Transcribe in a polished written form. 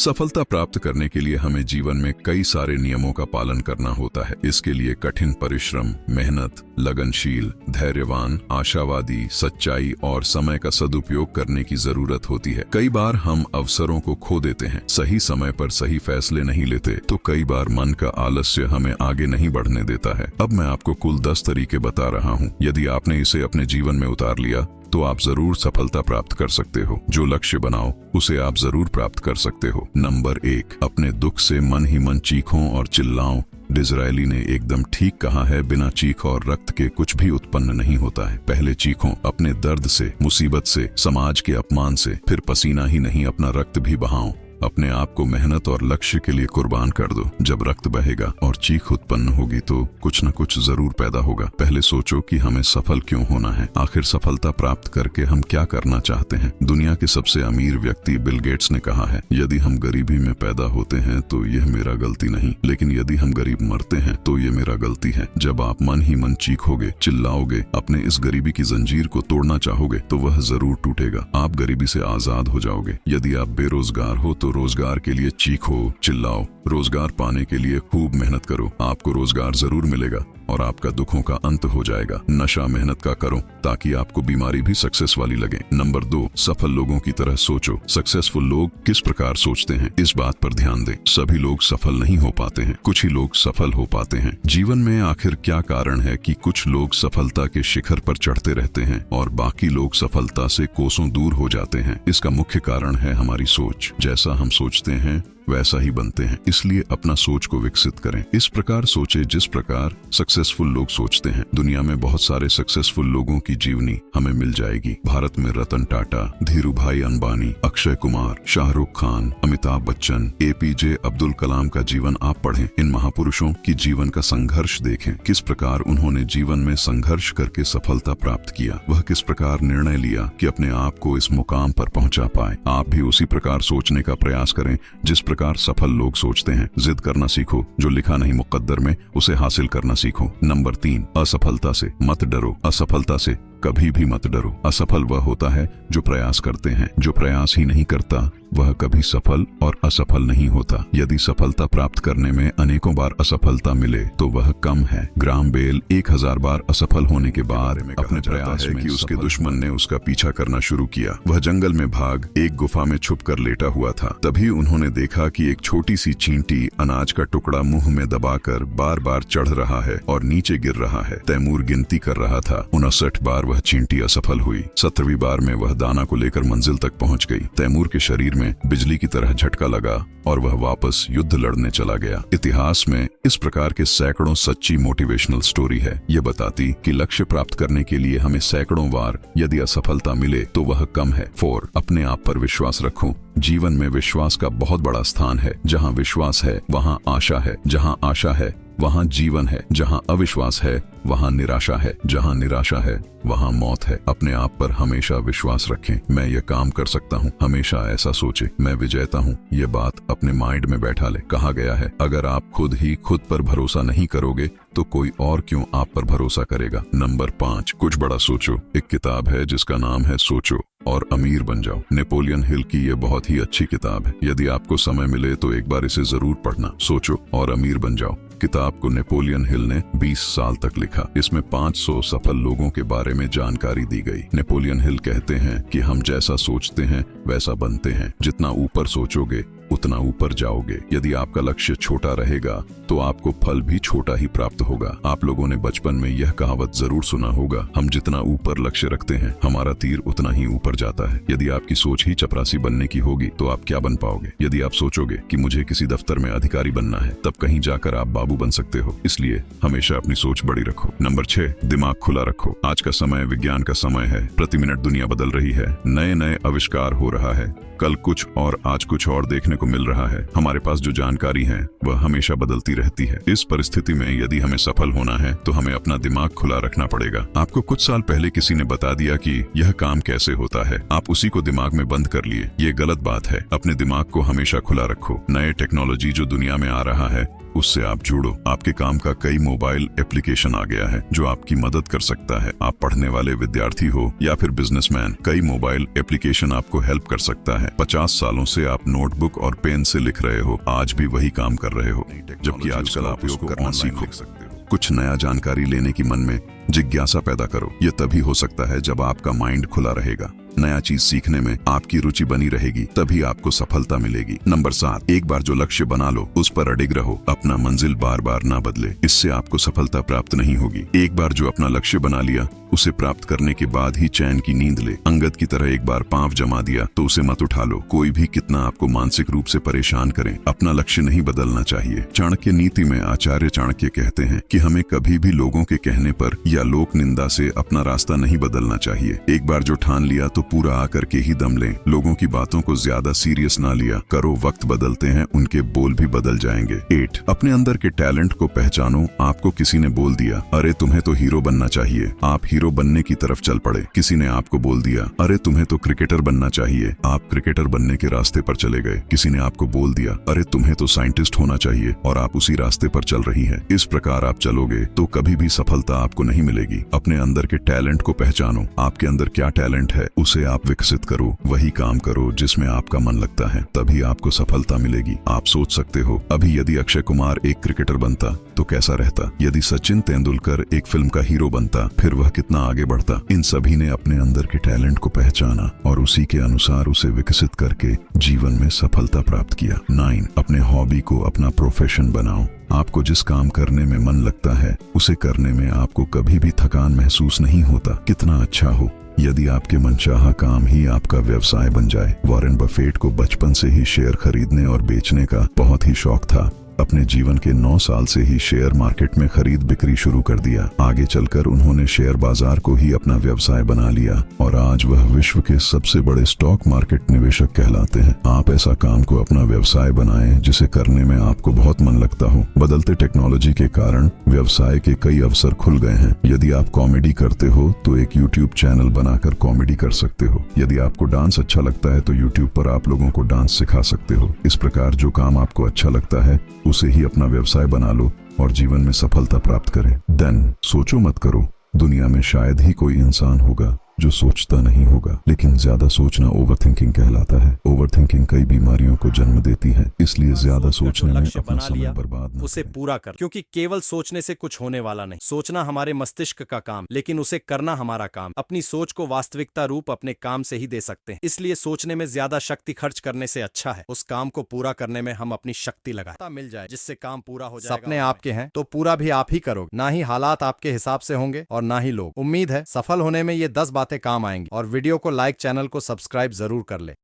सफलता प्राप्त करने के लिए हमें जीवन में कई सारे नियमों का पालन करना होता है। इसके लिए कठिन परिश्रम, मेहनत, लगनशील, धैर्यवान, आशावादी, सच्चाई और समय का सदुपयोग करने की जरूरत होती है। कई बार हम अवसरों को खो देते हैं, सही समय पर सही फैसले नहीं लेते, तो कई बार मन का आलस्य हमें आगे नहीं बढ़ने देता है। अब मैं आपको कुल 10 तरीके बता रहा हूँ। यदि आपने इसे अपने जीवन में उतार लिया तो आप जरूर सफलता प्राप्त कर सकते हो। जो लक्ष्य बनाओ उसे आप जरूर प्राप्त कर सकते हो। नंबर 1, अपने दुख से मन ही मन चीखो और चिल्लाओ। डिज़रायली ने एकदम ठीक कहा है, बिना चीख और रक्त के कुछ भी उत्पन्न नहीं होता है। पहले चीखो अपने दर्द से, मुसीबत से, समाज के अपमान से, फिर पसीना ही नहीं अपना रक्त भी बहाओ। अपने आप को मेहनत और लक्ष्य के लिए कुर्बान कर दो। जब रक्त बहेगा और चीख उत्पन्न होगी तो कुछ न कुछ जरूर पैदा होगा। पहले सोचो कि हमें सफल क्यों होना है, आखिर सफलता प्राप्त करके हम क्या करना चाहते हैं। दुनिया के सबसे अमीर व्यक्ति बिल गेट्स ने कहा है, यदि हम गरीबी में पैदा होते हैं तो यह मेरा गलती नहीं, लेकिन यदि हम गरीब मरते हैं तो ये मेरा गलती है। जब आप मन ही मन चीखोगे, चिल्लाओगे, अपने इस गरीबी की जंजीर को तोड़ना चाहोगे तो वह जरूर टूटेगा। आप गरीबी से आजाद हो जाओगे। यदि आप बेरोजगार हो तो रोजगार के लिए चीखो, चिल्लाओ। रोजगार पाने के लिए खूब मेहनत करो। आपको रोजगार जरूर मिलेगा और आपका दुखों का अंत हो जाएगा। नशा मेहनत का करो ताकि आपको बीमारी भी सक्सेस वाली लगे। नंबर 2, सफल लोगों की तरह सोचो। सक्सेसफुल लोग किस प्रकार सोचते हैं, इस बात पर ध्यान दें। सभी लोग सफल नहीं हो पाते हैं, कुछ ही लोग सफल हो पाते हैं। जीवन में आखिर क्या कारण है कि कुछ लोग सफलता के शिखर पर चढ़ते रहते हैं और बाकी लोग सफलता से कोसों दूर हो जाते हैं? इसका मुख्य कारण है हमारी सोच। जैसा हम सोचते हैं वैसा ही बनते हैं, इसलिए अपना सोच को विकसित करें। इस प्रकार सोचे जिस प्रकार सक्सेसफुल लोग सोचते हैं। दुनिया में बहुत सारे सक्सेसफुल लोगों की जीवनी हमें मिल जाएगी। भारत में रतन टाटा, धीरू भाई अंबानी, अक्षय कुमार, शाहरुख खान, अमिताभ बच्चन, APJ अब्दुल कलाम का जीवन आप पढ़ें। इन महापुरुषों की जीवन का संघर्ष देखें, किस प्रकार उन्होंने जीवन में संघर्ष करके सफलता प्राप्त किया। वह किस प्रकार निर्णय लिया कि अपने आप को इस मुकाम पर पहुंचा पाए। आप भी उसी प्रकार सोचने का प्रयास करें जिस प्रकार सफल लोग सोचते हैं। जिद करना सीखो, जो लिखा नहीं मुकद्दर में उसे हासिल करना सीखो। नंबर 3, असफलता से मत डरो। असफलता से कभी भी मत डरो। असफल वह होता है जो प्रयास करते हैं, जो प्रयास ही नहीं करता वह कभी सफल और असफल नहीं होता। यदि सफलता प्राप्त करने में अनेकों बार असफलता मिले तो वह कम है। ग्राम बेल 1000 बार असफल होने के बाद अपने प्रयास में कि उसके दुश्मन ने उसका पीछा करना शुरू किया। वह जंगल में भाग एक गुफा में छुपकर लेटा हुआ था। तभी उन्होंने देखा कि एक छोटी सी चींटी अनाज का टुकड़ा मुंह में दबाकर बार बार चढ़ रहा है और नीचे गिर रहा है। तैमूर गिनती कर रहा था। 59 बार वह चींटी असफल हुई। 17वीं बार में वह दाना को लेकर मंजिल तक पहुंच गई। तैमूर के शरीर में बिजली की तरह झटका लगा और वह वापस युद्ध लड़ने चला गया। इतिहास में इस प्रकार के सैकड़ों सच्ची मोटिवेशनल स्टोरी है। ये बताती कि लक्ष्य प्राप्त करने के लिए हमें सैकड़ों बार यदि असफलता मिले तो वह कम है। 4, अपने आप पर विश्वास रखो। जीवन में विश्वास का बहुत बड़ा स्थान है। जहाँ विश्वास है वहाँ आशा है, जहाँ आशा है वहाँ जीवन है, जहाँ अविश्वास है वहाँ निराशा है, जहाँ निराशा है वहाँ मौत है। अपने आप पर हमेशा विश्वास रखें। मैं ये काम कर सकता हूँ, हमेशा ऐसा सोचे। मैं विजेता हूँ, ये बात अपने माइंड में बैठा ले। कहा गया है, अगर आप खुद ही खुद पर भरोसा नहीं करोगे तो कोई और क्यों आप पर भरोसा करेगा। नंबर 5, कुछ बड़ा सोचो। एक किताब है जिसका नाम है सोचो और अमीर बन जाओ। नेपोलियन हिल की ये बहुत ही अच्छी किताब है। यदि आपको समय मिले तो एक बार इसे जरूर पढ़ना। सोचो और अमीर बन जाओ किताब को नेपोलियन हिल ने 20 साल तक लिखा। इसमें 500 सफल लोगों के बारे में जानकारी दी गई। नेपोलियन हिल कहते हैं कि हम जैसा सोचते हैं वैसा बनते हैं। जितना ऊपर सोचोगे उतना ऊपर जाओगे। यदि आपका लक्ष्य छोटा रहेगा तो आपको फल भी छोटा ही प्राप्त होगा। आप लोगों ने बचपन में यह कहावत जरूर सुना होगा, हम जितना ऊपर लक्ष्य रखते हैं हमारा तीर उतना ही ऊपर जाता है। यदि आपकी सोच ही चपरासी बनने की होगी तो आप क्या बन पाओगे। यदि आप सोचोगे कि मुझे किसी दफ्तर में अधिकारी बनना है, तब कहीं जाकर आप बाबू बन सकते हो। इसलिए हमेशा अपनी सोच बड़ी रखो। नंबर 6, दिमाग खुला रखो। आज का समय विज्ञान का समय है। प्रति मिनट दुनिया बदल रही है, नए नए आविष्कार हो रहा है। कल कुछ और आज कुछ और देखने को मिल रहा है। हमारे पास जो जानकारी है वह हमेशा बदलती रहती है। इस परिस्थिति में यदि हमें सफल होना है तो हमें अपना दिमाग खुला रखना पड़ेगा। आपको कुछ साल पहले किसी ने बता दिया कि यह काम कैसे होता है, आप उसी को दिमाग में बंद कर लिए। ये गलत बात है। अपने दिमाग को हमेशा खुला रखो। नए टेक्नोलॉजी जो दुनिया में आ रहा है उससे आप जुड़ो। आपके काम का कई मोबाइल एप्लीकेशन आ गया है जो आपकी मदद कर सकता है। आप पढ़ने वाले विद्यार्थी हो या फिर बिजनेसमैन, कई मोबाइल एप्लीकेशन आपको हेल्प कर सकता है। 50 सालों से आप नोटबुक और पेन से लिख रहे हो, आज भी वही काम कर रहे हो, जबकि आजकल आप उसको करना सीख सकते हो। कुछ नया जानकारी लेने की मन में जिज्ञासा पैदा करो। यह तभी हो सकता है जब आपका माइंड खुला रहेगा। नया चीज सीखने में आपकी रुचि बनी रहेगी, तभी आपको सफलता मिलेगी। नंबर 7, एक बार जो लक्ष्य बना लो उस पर अडिग रहो। अपना मंजिल बार बार ना बदले, इससे आपको सफलता प्राप्त नहीं होगी। एक बार जो अपना लक्ष्य बना लिया, उसे प्राप्त करने के बाद ही चैन की नींद ले। अंगद की तरह एक बार पांव जमा दिया तो उसे मत उठा लो। कोई भी कितना आपको मानसिक रूप से परेशान करे, अपना लक्ष्य नहीं बदलना चाहिए। चाणक्य नीति में आचार्य चाणक्य कहते हैं कि हमें कभी भी लोगों के कहने पर या लोक निंदा से अपना रास्ता नहीं बदलना चाहिए। एक बार जो ठान लिया तो पूरा आकर के ही दम लें। लोगों की बातों को ज्यादा सीरियस ना लिया करो, वक्त बदलते हैं, उनके बोल भी बदल जाएंगे। 8, अपने अंदर के टैलेंट को पहचानो। आपको किसी ने बोल दिया, अरे तुम्हें तो हीरो बनना चाहिए, आप हीरो बनने की तरफ चल पड़े। किसी ने आपको बोल दिया, अरे तुम्हें तो क्रिकेटर बनना चाहिए, आप क्रिकेटर बनने के रास्ते पर चले गए। किसी ने आपको बोल दिया, अरे तुम्हें तो साइंटिस्ट होना चाहिए, और आप उसी रास्ते पर चल रही है। इस प्रकार आप चलोगे तो कभी भी सफलता आपको नहीं मिलेगी। अपने अंदर के टैलेंट को पहचानो। आपके अंदर क्या टैलेंट है उसे आप विकसित करो, वही काम करो जिसमें आपका मन लगता है, तभी आपको सफलता मिलेगी। आप सोच सकते हो, अभी यदि अक्षय कुमार एक क्रिकेटर बनता तो कैसा रहता, यदि सचिन तेंदुलकर एक फिल्म का हीरो बनता फिर वह कितना आगे बढ़ता। इन सभी ने अपने अंदर के टैलेंट को पहचाना और उसी के अनुसार उसे विकसित करके जीवन में सफलता प्राप्त किया। 9, अपने हॉबी को अपना प्रोफेशन बनाओ। आपको जिस काम करने में मन लगता है उसे करने में आपको कभी भी थकान महसूस नहीं होता, कितना अच्छा हो यदि आपके मनचाहा काम ही आपका व्यवसाय बन जाए। वॉरेन बफेट को बचपन से ही शेयर खरीदने और बेचने का बहुत ही शौक था। अपने जीवन के 9 साल से ही शेयर मार्केट में खरीद बिक्री शुरू कर दिया। आगे चलकर उन्होंने शेयर बाजार को ही अपना व्यवसाय बना लिया और आज वह विश्व के सबसे बड़े स्टॉक मार्केट निवेशक कहलाते हैं। आप ऐसा काम को अपना व्यवसाय बनाएं जिसे करने में आपको बहुत मन लगता हो। बदलते टेक्नोलॉजी के कारण व्यवसाय के कई अवसर खुल गए हैं। यदि आप कॉमेडी करते हो तो एक यूट्यूब चैनल बनाकर कॉमेडी कर सकते हो। यदि आपको डांस अच्छा लगता है तो यूट्यूब पर आप लोगों को डांस सिखा सकते हो। इस प्रकार जो काम आपको अच्छा लगता है उसे ही अपना व्यवसाय बना लो और जीवन में सफलता प्राप्त करें। देन सोचो मत करो। दुनिया में शायद ही कोई इंसान होगा जो सोचता नहीं होगा, लेकिन ज्यादा सोचना ओवरथिंकिंग कहलाता है। ओवरथिंकिंग कई बीमारियों को जन्म देती है, इसलिए ज्यादा सोचने में अपना समय बर्बाद न उसे करें। पूरा कर, क्योंकि केवल सोचने से कुछ होने वाला नहीं। सोचना हमारे मस्तिष्क का काम, लेकिन उसे करना हमारा काम। अपनी सोच को वास्तविकता रूप अपने काम से ही दे सकते हैं। इसलिए सोचने में ज्यादा शक्ति खर्च करने से अच्छा है उस काम को पूरा करने में हम अपनी शक्ति लगाएं। मिल जाए जिससे काम पूरा हो जाएगा। सपने आपके हैं तो पूरा भी आप ही करोगे, ना ही हालात आपके हिसाब से होंगे और ना ही लोग। उम्मीद है सफल होने में ये 10 बातें काम आएंगी। और वीडियो को लाइक, चैनल को सब्सक्राइब जरूर कर ले।